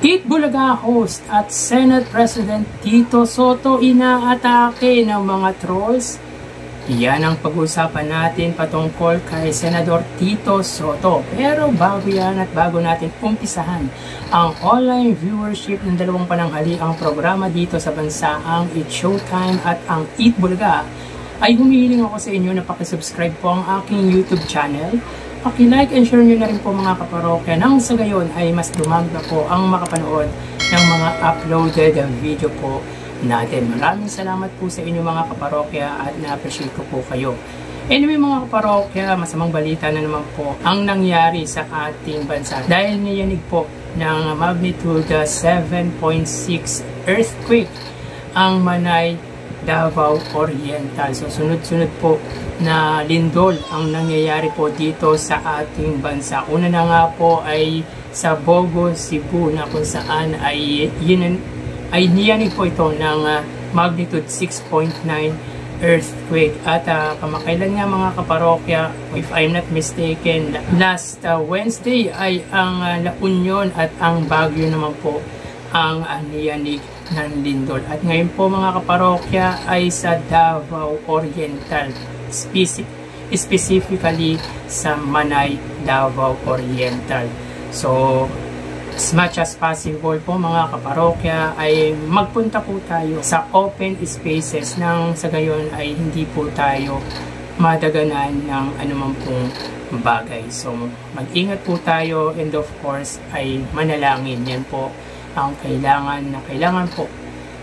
Eat Bulaga host at Senate President Tito Soto inaatake ng mga trolls. Yan ang pag-uusapan natin patungkol kay Senador Tito Soto. Pero bago yan at bago natin umpisahan ang online viewership ng dalawang pananghaliang programa dito sa bansaang It's Showtime at ang Eat Bulaga, ay humihiling ako sa inyo na pakisubscribe po ang aking YouTube channel. Paki-like and share nyo na rin po mga kaparokya nang sa gayon ay mas dumami pa po ang makapanood ng mga uploaded video po natin. Maraming salamat po sa inyo mga kaparokya at na-appreciate ko po kayo. Anyway mga kaparokya, masamang balita na naman po ang nangyari sa ating bansa dahil niyanig po ng magnitude 7.6 earthquake ang Manay, Davao Oriental. So sunod-sunod po na lindol ang nangyayari po dito sa ating bansa. Una na nga po ay sa Bogo, Cebu na kung saan ay niyanig po ito ng magnitude 6.9 earthquake. At kamakailan nga mga kaparokya, if I'm not mistaken, last Wednesday ay ang La Union at ang Baguio naman po ang niyanig ng lindol. At ngayon po mga kaparokya ay sa Davao Oriental, specifically sa Manay, Davao Oriental. So as much as possible po mga kaparokya ay magpunta po tayo sa open spaces nang sa gayon ay hindi po tayo madaganan ng anumang pong bagay. So mag-ingat po tayo and of course ay manalangin. Yan po ang kailangan po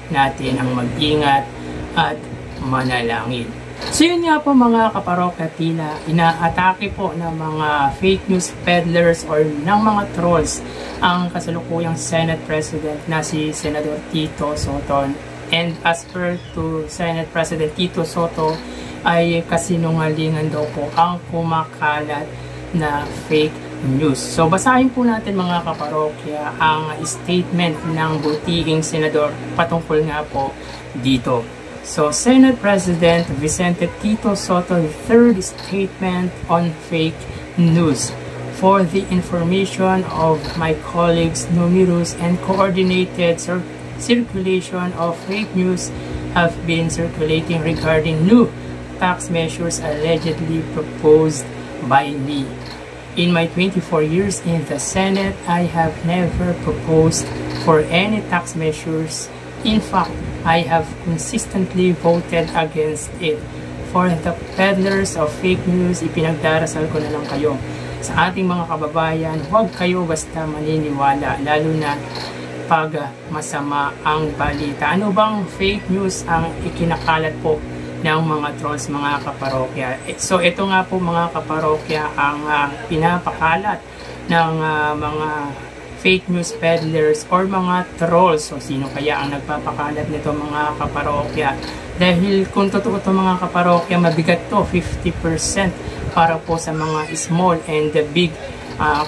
natin, ang mag-ingat at manalangin. So yun nga po mga kaparokya, tila inaatake po ng mga fake news peddlers or ng mga trolls ang kasalukuyang Senate President na si Senador Tito Soto. And as per to Senate President Tito Soto ay kasinungalingan daw po ang kumakalat na fake news. So basahin po natin mga kaparokya ang statement ng butihing senador patungkol nga po dito. So Senate President Vicente Tito Soto third statement on fake news. For the information of my colleagues, numerous and coordinated circulation of fake news have been circulating regarding new tax measures allegedly proposed by me. In my 24 years in the Senate, I have never proposed for any tax measures. In fact, I have consistently voted against it. For the peddlers of fake news, ipinagdarasal ko na lang kayo. Sa ating mga kababayan, huwag kayo basta maniniwala, lalo na pag masama ang balita. Ano bang fake news ang ikinakalat po ng mga trolls mga kaparokya? So ito nga po mga kaparokya ang pinapakalat ng mga fake news peddlers or mga trolls. So sino kaya ang nagpapakalat nito mga kaparokya? Dahil kung totoo ito mga kaparokya, mabigat to, 50% para po sa mga small and big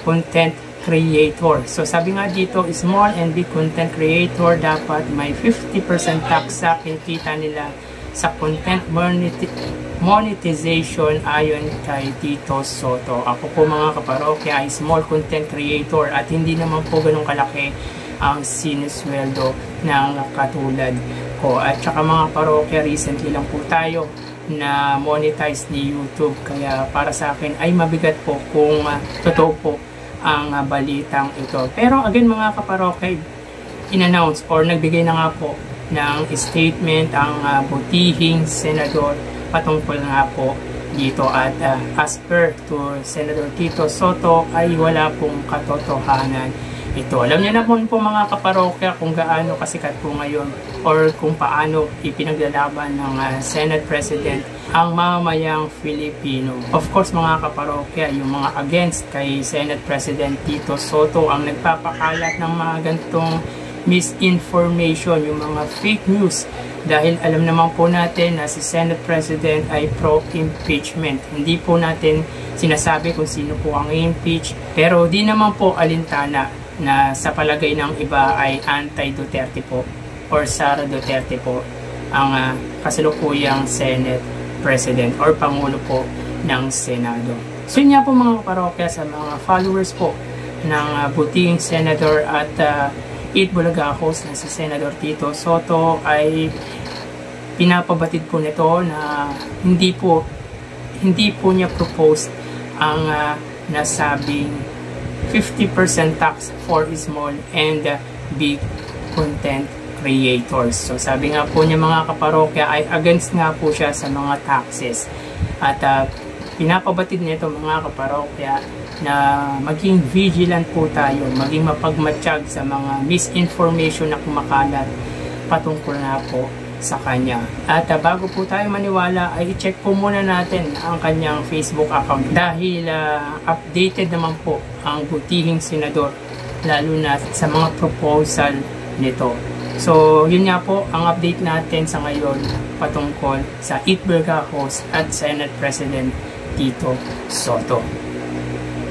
content creator. So sabi nga dito, small and big content creator dapat may 50% tax sa kinikita nila sa content monetization ayon kay Tito Soto. Ako po mga kaparokya ay small content creator at hindi naman po ganun kalaki ang sinusweldo ng katulad ko. At saka mga parokya, recently lang po tayo na monetize ni YouTube. Kaya para sa akin ay mabigat po kung totoo po ang balitang ito. Pero again mga kaparokya, in-announce or nagbigay na nga po ng statement ang butihing senador patungkol nga po dito. At as per to Senador Tito Soto ay wala pong katotohanan ito. Alam niyo na po mga kaparokya kung gaano kasikat po ngayon or kung paano ipinaglalaban ng Senate President ang mamamayang Filipino. Of course mga kaparokya, yung mga against kay Senate President Tito Soto ang nagpapakalat ng mga gantong misinformation, yung mga fake news, dahil alam naman po natin na si Senate President ay pro-impeachment. Hindi po natin sinasabi kung sino po ang impeach, pero di naman po alintana na sa palagay ng iba ay anti-Duterte po or Sara Duterte po ang kasalukuyang Senate President or Pangulo po ng Senado. So yun nga po mga kaparokya, sa mga followers po ng butihing Senator at Eat Bulaga host na si Senador Tito Sotto ay pinapabatid po nito na hindi po niya propose ang nasabing 50% tax for small and big content creators. So sabi nga po niya mga kaparokya ay against nga po siya sa mga taxes. At pinapabatid nito mga kaparokya na maging vigilant po tayo, maging mapagmatsyag sa mga misinformation na kumakalat patungkol na po sa kanya. At bago po tayo maniwala ay i-check po muna natin ang kanyang Facebook account dahil updated naman po ang butihing senador lalo na sa mga proposal nito. So yun nga po ang update natin sa ngayon patungkol sa Eat Bulaga host at Senate President Tito Sotto.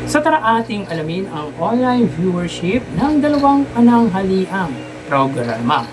So tara ating alamin ang online viewership ng dalawang pananghaliang programa.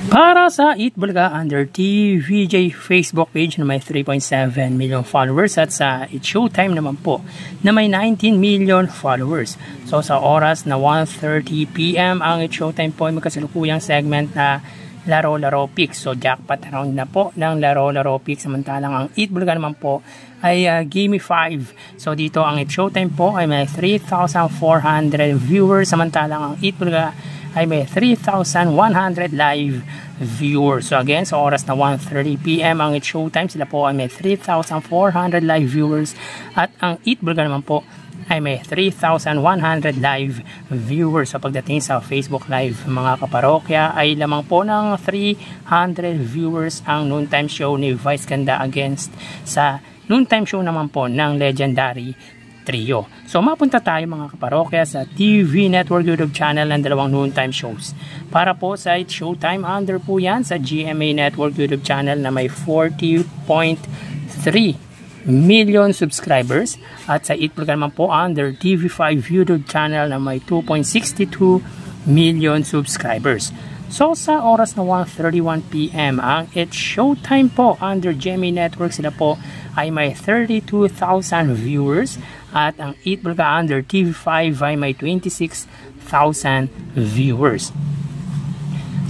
Para sa Eat Bulaga under TVJ Facebook page na may 3.7 million followers at sa It's Showtime naman po na may 19 million followers. So sa oras na 1:30 PM ang It's Showtime po ay magkasalukuyang segment na Laro-Laro Picks. So jackpot round na po ng Laro-Laro Picks, samantalang ang Eat Bulaga naman po ay Gimme 5. So dito ang It's Showtime po ay may 3,400 viewers, samantalang ang Eat Bulaga ay may 3,100 live viewers. So again, sa oras na 1:30 PM ang It's Showtime, sila po ay may 3,400 live viewers at ang Eat Bulaga naman po ay may 3,100 live viewers. So pagdating sa Facebook Live mga kaparokya ay lamang po ng 300 viewers ang noontime show ni Vice Ganda against sa noontime show naman po ng Legendary Trio. So mapunta tayo mga kaparokya sa TV Network YouTube channel ng dalawang noontime shows. Para po sa It's Showtime, under po yan sa GMA Network YouTube channel na may 40.3 million subscribers at sa Eat Bulaga naman po under TV5 YouTube channel na may 2.62 million subscribers. So sa oras na 1:31 PM ang It's Showtime po under GMA Network, sila po ay may 32,000 viewers at ang Eat Bulaga under TV5 ay may 26,000 viewers.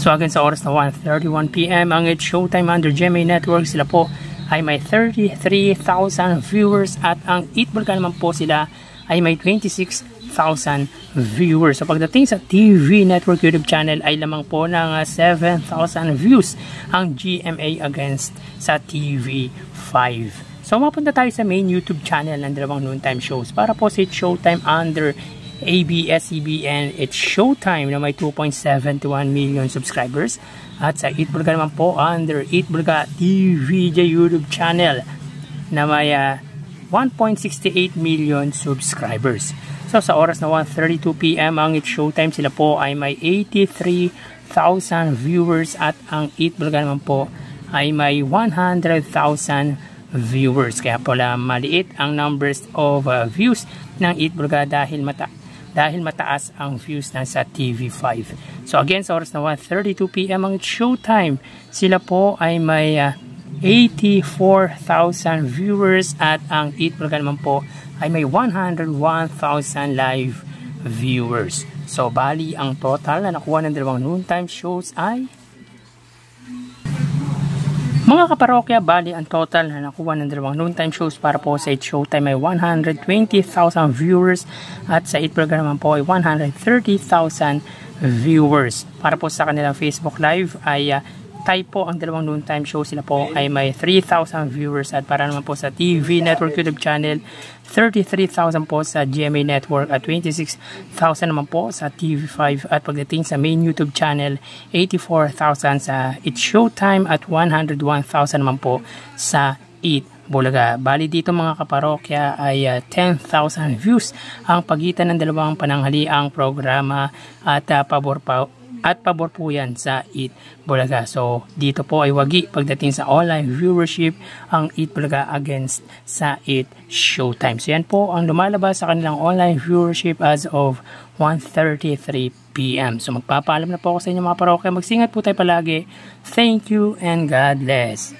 So again sa oras na 1:31 PM ang It's Showtime under GMA Network, sila po ay may 33,000 viewers at ang Eat Bulaga naman po sila ay may 26,000 viewers. So pagdating sa TV Network YouTube channel ay lamang po ng 7,000 views ang GMA against sa TV5. So mapunta tayo sa main YouTube channel ng dalawang noontime shows. Para po sa It's Showtime under ABS-CBN, It's Showtime na may 2.71 million subscribers at sa Eat Bulaga naman po under Eat Bulaga TVJ YouTube channel na may 1.68 million subscribers. So sa oras na 1:32 PM ang It's Showtime, sila po ay may 83,000 viewers at ang Eat Bulaga naman po ay may 100,000 viewers. Kaya pala maliit ang numbers of views ng Eat Bulaga dahil mataas ang views ng sa TV5. So again sa oras na 1:32 PM ang It's Showtime, sila po ay may 84,000 viewers at ang Eat Bulaga naman po ay may 101,000 live viewers. So bali ang total na nakuha ng dalawang noontime shows ay mga kaparokya, bali ang total na nakuha ng dalawang noontime shows para po sa It's Showtime ay 120,000 viewers at sa Eat Bulaga naman po ay 130,000 viewers. Para po sa kanilang Facebook Live ay tie po ang dalawang noontime show, sila po ay may 3,000 viewers at para naman po sa TV Network YouTube channel 33,000 po sa GMA Network at 26,000 naman po sa TV5 at pagdating sa main YouTube channel 84,000 sa It's Showtime at 101,000 naman po sa Eat Bulaga. Bali dito mga kaparokya ay 10,000 views ang pagitan ng dalawang pananghaliang programa at pabor po yan sa Eat Bulaga. So dito po ay wagi pagdating sa online viewership ang Eat Bulaga against sa It's Showtime. So yan po ang lumalabas sa kanilang online viewership as of 1:33 PM. So magpapaalam na po ako sa inyo mga parokya. Magsingat po tayo palagi. Thank you and God bless.